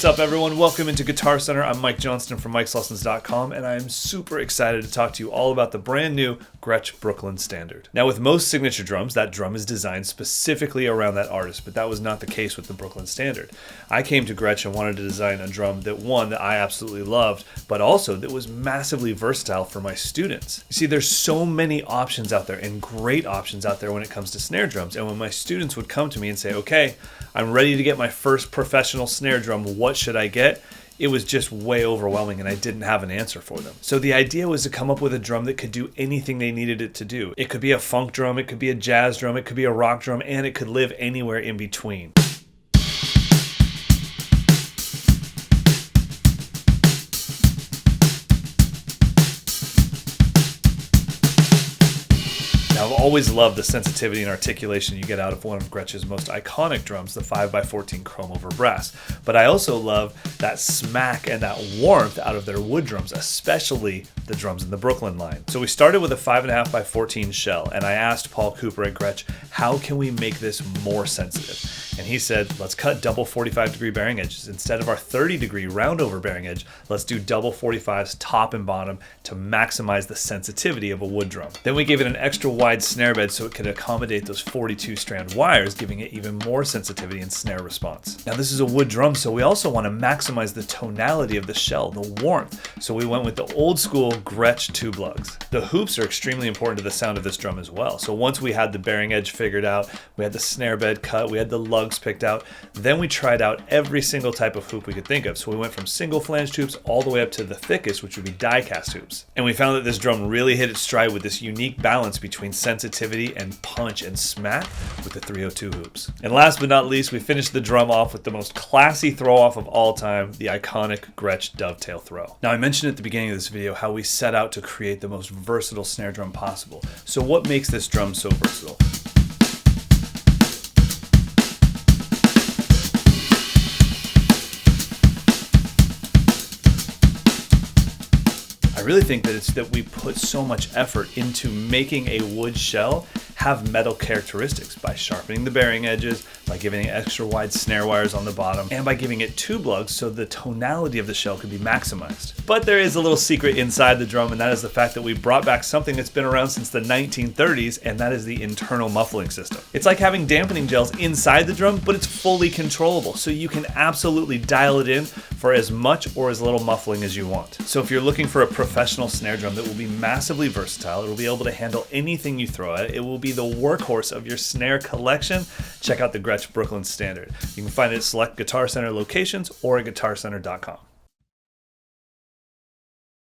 What's up, everyone? Welcome into Guitar Center. I'm Mike Johnston from Mike'sLessons.com, and I am super excited to talk to you all about the brand new Gretsch Brooklyn Standard. Now, with most signature drums, that drum is designed specifically around that artist, but that was not the case with the Brooklyn Standard. I came to Gretsch and wanted to design a drum that, one, that I absolutely loved, but also that was massively versatile for my students. You see, there's so many options out there and great options out there when it comes to snare drums, and when my students would come to me and say, okay, I'm ready to get my first professional snare drum, what should I get? It was just way overwhelming and I didn't have an answer for them. So the idea was to come up with a drum that could do anything they needed it to do. It could be a funk drum, it could be a jazz drum, it could be a rock drum, and it could live anywhere in between. I've always loved the sensitivity and articulation you get out of one of Gretsch's most iconic drums, the 5x14 chrome over brass. But I also love that smack and that warmth out of their wood drums, especially the drums in the Brooklyn line. So we started with a 5.5x14 shell, and I asked Paul Cooper at Gretsch, how can we make this more sensitive? And he said, let's cut double 45-degree bearing edges. Instead of our 30-degree round-over bearing edge, let's do double 45s top and bottom to maximize the sensitivity of a wood drum. Then we gave it an extra wide snare bed so it could accommodate those 42-strand wires, giving it even more sensitivity and snare response. Now, this is a wood drum, so we also want to maximize the tonality of the shell, the warmth. So we went with the old-school Gretsch tube lugs. The hoops are extremely important to the sound of this drum as well. So once we had the bearing edge figured out, we had the snare bed cut, we had the lugs picked out, then we tried out every single type of hoop we could think of. So we went from single-flanged hoops all the way up to the thickest, which would be die-cast hoops. And we found that this drum really hit its stride with this unique balance between sensitivity and punch and smack with the 302 hoops. And last but not least, we finished the drum off with the most classy throw-off of all time, the iconic Gretsch dovetail throw. Now, I mentioned at the beginning of this video how we set out to create the most versatile snare drum possible. So what makes this drum so versatile? I really think that it's that we put so much effort into making a wood shell have metal characteristics by sharpening the bearing edges, by giving it extra wide snare wires on the bottom, and by giving it tube lugs so the tonality of the shell can be maximized. But there is a little secret inside the drum, and that is the fact that we brought back something that's been around since the 1930s, and that is the internal muffling system. It's like having dampening gels inside the drum, but it's fully controllable, so you can absolutely dial it in for as much or as little muffling as you want. So if you're looking for a professional snare drum that will be massively versatile, it will be able to handle anything you throw at it, it will be the workhorse of your snare collection, check out the Gretsch Brooklyn Standard. You can find it at select Guitar Center locations or at guitarcenter.com.